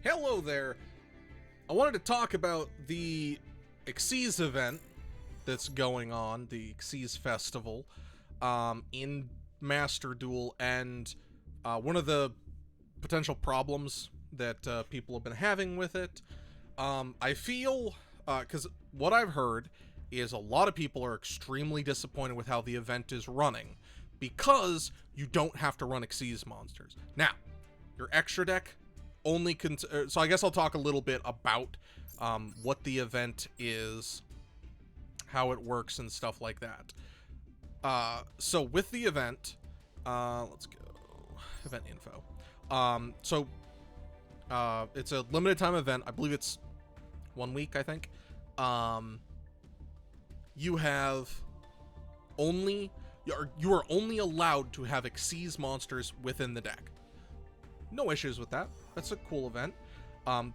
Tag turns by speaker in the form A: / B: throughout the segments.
A: Hello there. I wanted to talk about the XYZ event that's going on, the XYZ Festival, in Master Duel, and one of the potential problems that people have been having with it. I feel, because what I've heard is a lot of people are extremely disappointed with how the event is running, because you don't have to run XYZ monsters. Now, your extra deck only so I guess I'll talk a little bit about what the event is, how it works, and stuff like that. So with the event, let's go event info. It's a limited time event. I believe it's 1 week, I think. You are only allowed to have XYZ monsters within the deck. No issues with that. That's a cool event.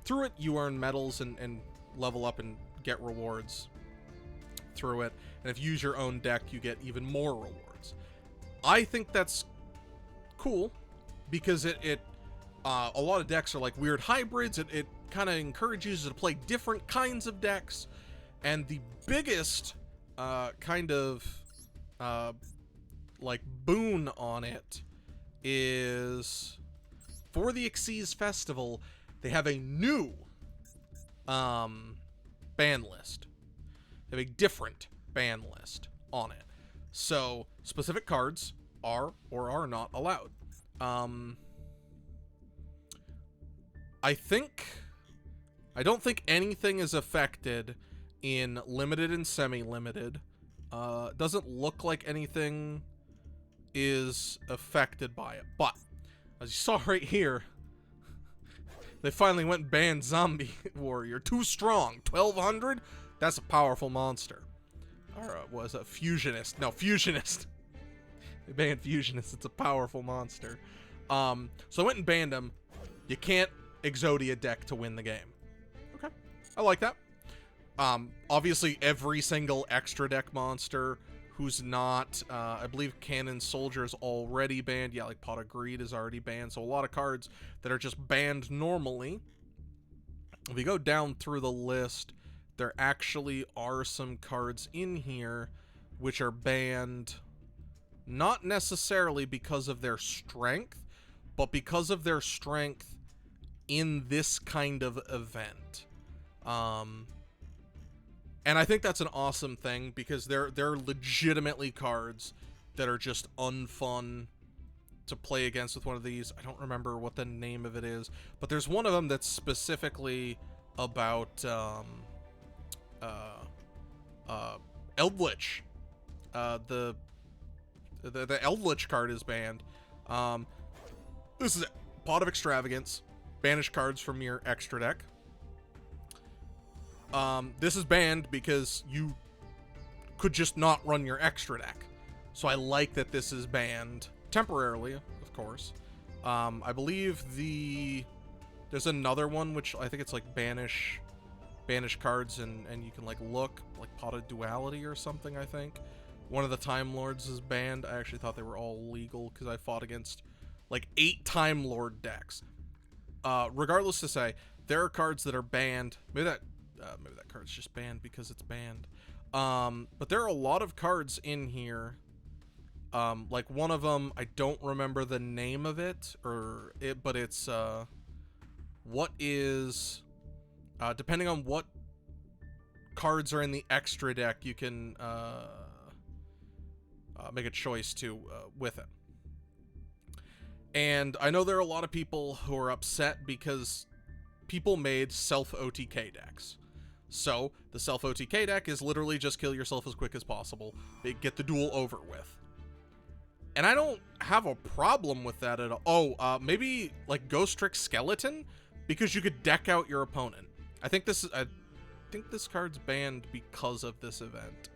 A: Through it, you earn medals and level up and get rewards through it. And if you use your own deck, you get even more rewards. I think that's cool because it a lot of decks are like weird hybrids. It kind of encourages you to play different kinds of decks. And the biggest kind of like boon on it is for the XYZ Festival, they have a new ban list. They have a different ban list on it. So specific cards are or are not allowed. I don't think anything is affected in limited and semi-limited. Doesn't look like anything is affected by it, but as you saw right here, they finally went and banned Zombie Warrior. Too strong. 1200? That's a powerful monster. Or was a Fusionist. No, Fusionist. They banned Fusionist. It's a powerful monster. So I went and banned him. You can't Exodia deck to win the game. Okay. I like that. Obviously, every single extra deck monster who's not, I believe Cannon Soldier is already banned. Yeah, like Pot of Greed is already banned. So a lot of cards that are just banned normally. If you go down through the list, there actually are some cards in here which are banned not necessarily because of their strength, but because of their strength in this kind of event. And I think that's an awesome thing because they're legitimately cards that are just unfun to play against with one of these. I don't remember what the name of it is, but there's one of them that's specifically about Eldritch. The Eldritch card is banned. This is it. Pot of Extravagance. Banish cards from your extra deck. This is banned because you could just not run your extra deck. So I like that this is banned temporarily, of course. I believe there's another one which I think it's like banish cards and you can like look like Pot of Duality or something. I think one of the Time Lords is banned. I actually thought they were all legal because I fought against like 8 Time Lord decks. Regardless to say, there are cards that are banned. Maybe that card's just banned because it's banned. But there are a lot of cards in here. Like one of them, I don't remember the name of it, but it's what is depending on what cards are in the extra deck, you can make a choice to with it. And I know there are a lot of people who are upset because people made self-OTK decks. So, the self-OTK deck is literally just kill yourself as quick as possible. Get the duel over with. And I don't have a problem with that at all. Oh, maybe like Ghost Trick Skeleton? Because you could deck out your opponent. I think this card's banned because of this event.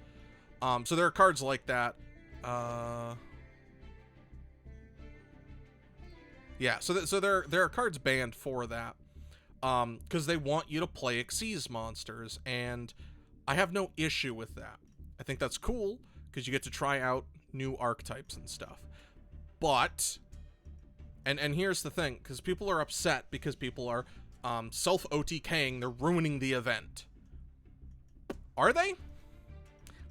A: So there are cards like that. Yeah, so there are cards banned for that. Because they want you to play XYZ monsters, and I have no issue with that. I think that's cool, because you get to try out new archetypes and stuff. But, and here's the thing, because people are upset because people are self-OTKing, they're ruining the event. Are they?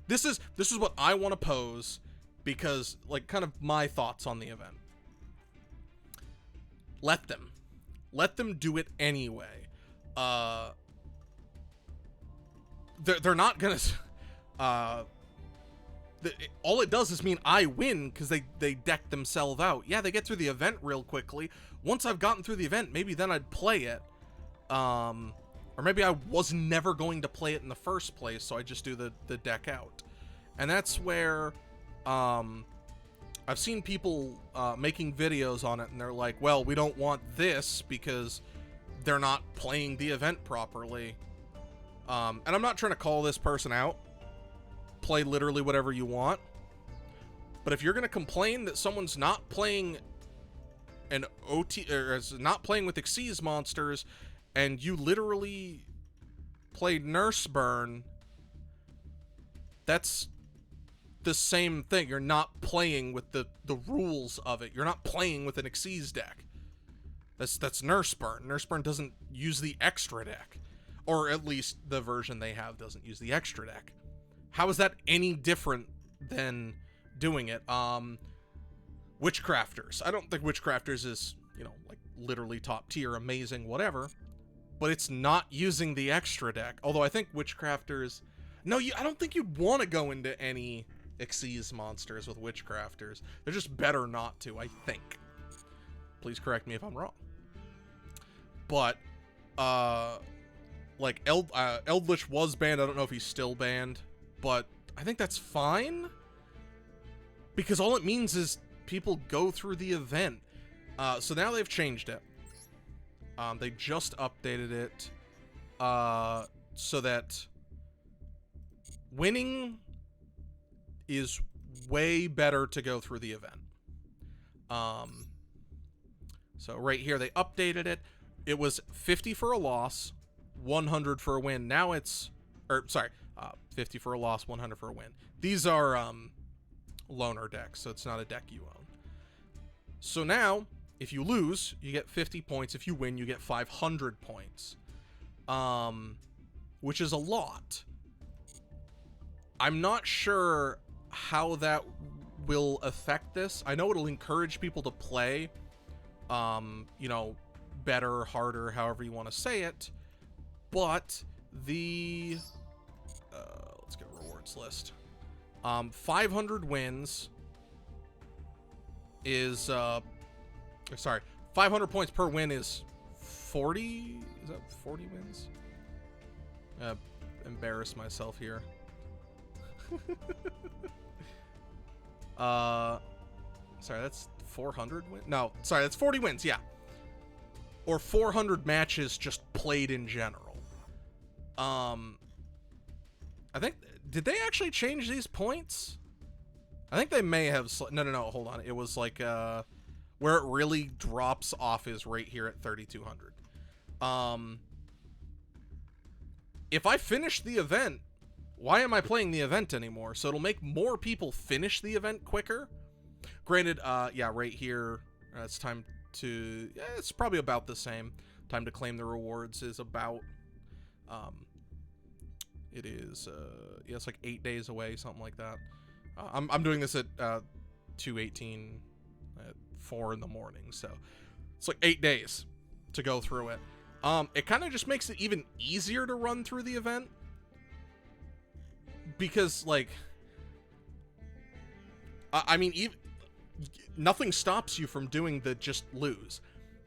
A: This is what I want to pose, because, like, kind of my thoughts on the event. Let them do it anyway. They're not gonna. All it does is mean I win because they deck themselves out. Yeah, they get through the event real quickly. Once I've gotten through the event, maybe then I'd play it. Or maybe I was never going to play it in the first place, so I just do the deck out. And that's where I've seen people making videos on it, and they're like, well, we don't want this because they're not playing the event properly. And I'm not trying to call this person out. Play literally whatever you want. But if you're going to complain that someone's not playing an OT, or is not playing with XYZ monsters, and you literally played Nurse Burn, that's the same thing. You're not playing with the rules of it. You're not playing with an XYZ deck. That's Nurse Burn. Nurse Burn doesn't use the extra deck. Or at least the version they have doesn't use the extra deck. How is that any different than doing it? Witchcrafters. I don't think Witchcrafters is, like, literally top tier, amazing, whatever. But it's not using the extra deck. Although I think Witchcrafters... No, I don't think you'd want to go into any XYZ monsters with Witchcrafters. They're just better not to, I think. Please correct me if I'm wrong. But, like, Eldritch was banned. I don't know if he's still banned. But I think that's fine. Because all it means is people go through the event. So now they've changed it. They just updated it. So that winning is way better to go through the event. So right here, they updated it. It was 50 for a loss, 100 for a win. Now it's... 50 for a loss, 100 for a win. These are loner decks, so it's not a deck you own. So now, if you lose, you get 50 points. If you win, you get 500 points. Which is a lot. I'm not sure how that will affect this. I know it'll encourage people to play, better, harder, however you want to say it. But the... let's get a rewards list. 500 wins is 500 points per win is 40. Is that 40 wins? Embarrass myself here. Sorry, that's 400 wins. No, sorry, that's 40 wins. Yeah, or 400 matches just played in general. I think, did they actually change these points? I think they may have. No, hold on. It was like, where it really drops off is right here at 3,200. If I finish the event, why am I playing the event anymore? So it'll make more people finish the event quicker. Granted, yeah, right here, it's time to, yeah, it's probably about the same. Time to claim the rewards is about, it is, yeah, it's like 8 days away, something like that. I'm doing this at 2:18 at 4 in the morning, so it's like 8 days to go through it. It kind of just makes it even easier to run through the event, because, like, I mean, nothing stops you from doing the just lose.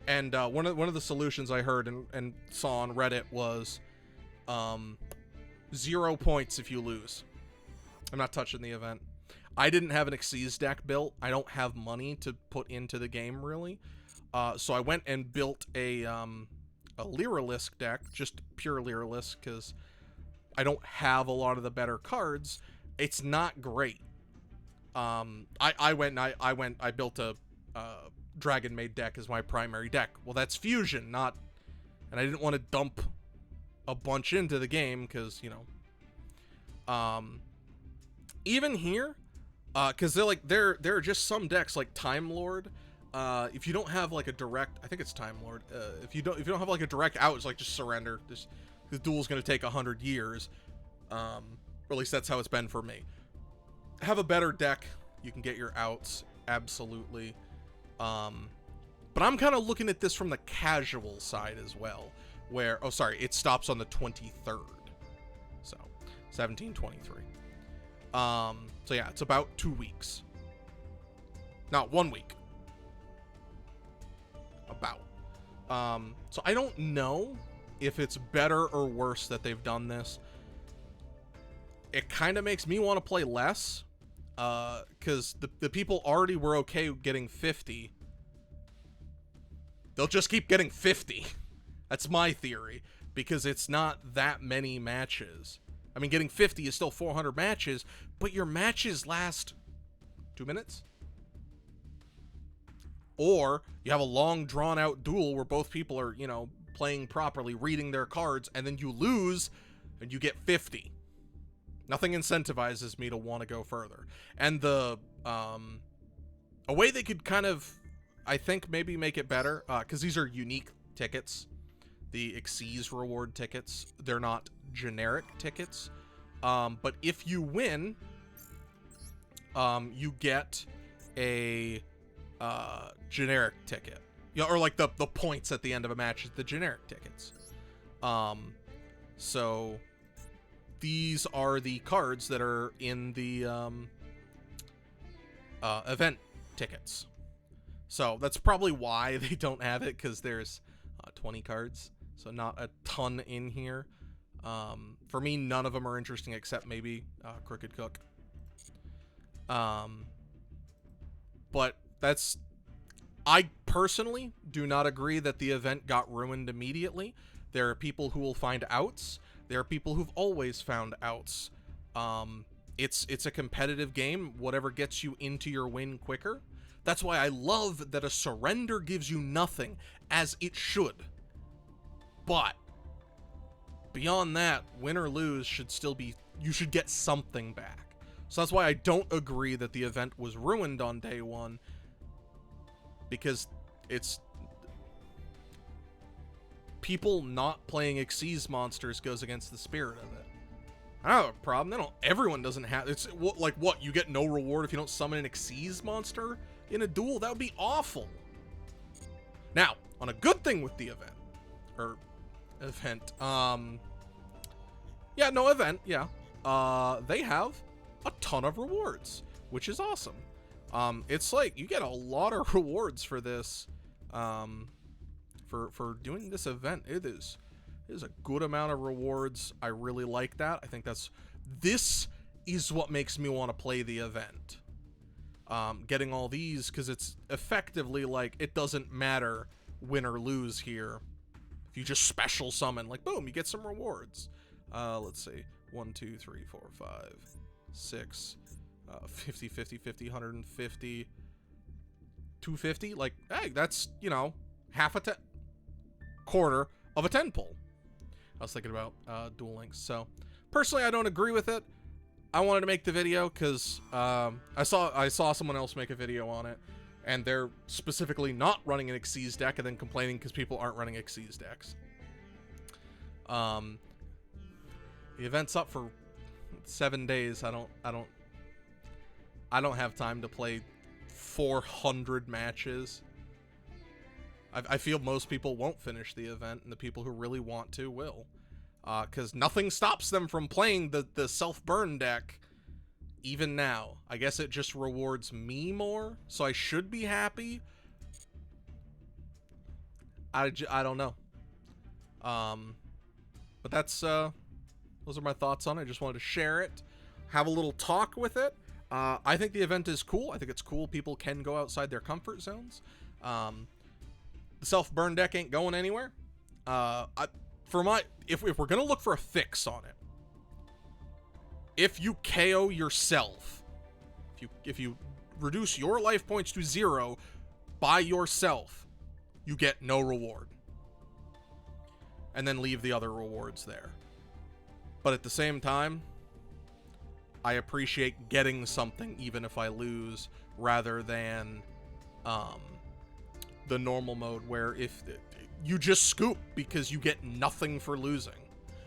A: And one of the solutions I heard and saw on Reddit was 0 points if you lose. I'm not touching the event. I didn't have an XYZ deck built. I don't have money to put into the game, really. So I went and built a Lyralisk deck, just pure Lyralisk, because I don't have a lot of the better cards. It's not great. I built a Dragon Maid deck as my primary deck. Well, that's Fusion, not... And I didn't want to dump a bunch into the game, because, you know... even here, because there are just some decks, like Time Lord, if you don't have like a direct, I think it's Time Lord. If you don't have like a direct out, it's like just surrender. The duel's gonna take 100 years. Or at least that's how it's been for me. Have a better deck. You can get your outs, absolutely. But I'm kind of looking at this from the casual side as well, where, oh sorry, it stops on the 23rd. So 1723. So yeah, it's about 2 weeks. Not 1 week. About. So I don't know if it's better or worse that they've done this. It kind of makes me want to play less, because the people already were okay getting 50. They'll just keep getting 50. That's my theory, because it's not that many matches. I mean, getting 50 is still 400 matches, but your matches last 2 minutes? Or you have a long, drawn-out duel where both people are, you know, playing properly, reading their cards, and then you lose, and you get 50. Nothing incentivizes me to want to go further. And the, a way they could kind of, I think, maybe make it better, because these are unique tickets, the XYZ reward tickets. They're not generic tickets. But if you win, you get a generic ticket. You know, or like the points at the end of a match is the generic tickets. So these are the cards that are in the event tickets. So that's probably why they don't have it, because there's 20 cards, so not a ton in here. For me, none of them are interesting except maybe Crooked Cook. But that's... I personally do not agree that the event got ruined immediately. There are people who will find outs. There are people who've always found outs. It's a competitive game. Whatever gets you into your win quicker. That's why I love that a surrender gives you nothing, as it should. But beyond that, win or lose should still be, you should get something back. So that's why I don't agree that the event was ruined on day one, because it's people not playing XYZ monsters goes against the spirit of it. I don't have a problem. Everyone doesn't have, it's like what, you get no reward if you don't summon an XYZ monster in a duel? That would be awful. Now, on a good thing with the event, they have a ton of rewards, which is awesome. It's like you get a lot of rewards for this, for doing this event. It is a good amount of rewards. I really like that. I think this is what makes me want to play the event. Getting all these, because it's effectively like, it doesn't matter win or lose here. If you just special summon, like, boom, you get some rewards. Let's see. 1, 2, 3, 4, 5, 6, 50, 50, 50, 150, 250. Like, hey, that's, you know, quarter of a 10 pull. I was thinking about Duel Links. So, personally, I don't agree with it. I wanted to make the video because I saw someone else make a video on it, and they're specifically not running an XYZ deck and then complaining because people aren't running XYZ decks. The event's up for 7 days. I don't have time to play 400 matches. I feel most people won't finish the event, and the people who really want to will. Because nothing stops them from playing the self-burn deck, even now. I guess it just rewards me more, so I should be happy. I don't know. But that's, those are my thoughts on it. I just wanted to share it, have a little talk with it. I think the event is cool. I think it's cool people can go outside their comfort zones. The self-burn deck ain't going anywhere. If we're gonna look for a fix on it, if you KO yourself, if you reduce your life points to 0 by yourself, you get no reward, and then leave the other rewards there. But at the same time, I appreciate getting something even if I lose, rather than the normal mode where if you just scoop because you get nothing for losing.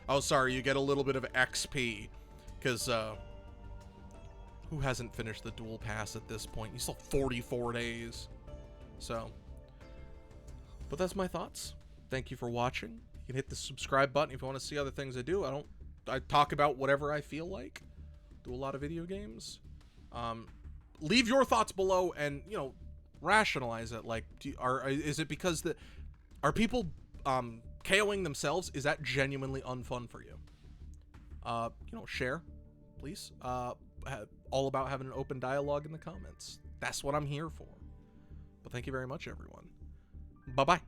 A: Oh, sorry, you get a little bit of XP because who hasn't finished the duel pass at this point? You still 44 days. So, but that's my thoughts. Thank you for watching. You can hit the subscribe button if you want to see other things I do. I talk about whatever I feel like. Do a lot of video games. Leave your thoughts below and, you know, rationalize it. Like, is it because are people KOing themselves? Is that genuinely unfun for you? You know, share, please. All about having an open dialogue in the comments. That's what I'm here for. But thank you very much, everyone. Bye-bye.